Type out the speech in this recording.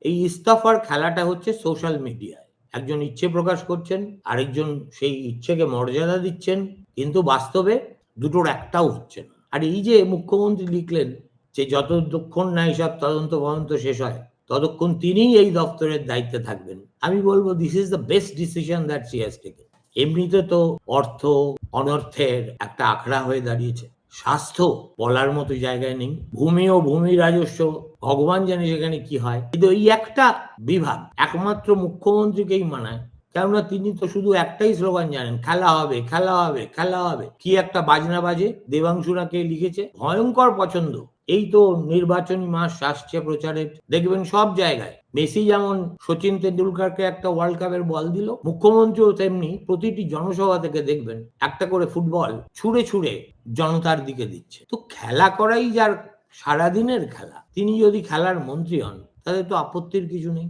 এই ইস্তফার খেলাটা হচ্ছে সোশ্যাল মিডিয়ায়। একজন ইচ্ছে প্রকাশ করছেন, আরেকজন সেই ইচ্ছেকে মর্যাদা দিচ্ছেন, কিন্তু বাস্তবে দুটোর একটাও হচ্ছে না। আর এই যে মুখ্যমন্ত্রী লিখলেন যে যতক্ষণ না এইসব তদন্ত শেষ হয় ততক্ষণ তিনিই এই দপ্তরের দায়িত্বে থাকবেন, আমি বলবো this is the best decision that she has taken. এমনিতে তো অর্থ অনর্থের একটা আখড়া হয়ে দাঁড়িয়েছে, স্বাস্থ্য বলার মতো জায়গায় নেই, ভূমি ও ভূমি রাজস্ব ভগবান জানে সেখানে কি হয়, কিন্তু এই একটা বিভাগ একমাত্র মুখ্যমন্ত্রীকেই মানায়। কেননা তিনি তো শুধু একটাই স্লোগান জানেন, খেলা হবে খেলা হবে খেলা হবে। কি একটা বাজনা বাজে, দেবাংশুরাকে লিখেছে, ভয়ঙ্কর পছন্দ। এই তো নির্বাচনী মাস আসছে, প্রচারের দেখবেন সব জায়গায়। মেসি যেমন সচিন তেন্ডুলকারকে একটা ওয়ার্ল্ড কাপের বল দিল, মুখ্যমন্ত্রীও তেমনি প্রতিটি জনসভা থেকে দেখবেন একটা করে ফুটবল ছুঁড়ে ছুঁড়ে জনতার দিকে দিচ্ছে। তো খেলা করাই যার সারাদিনের খেলা, তিনি যদি খেলার মন্ত্রী হন তাহলে তো আপত্তির কিছু নেই।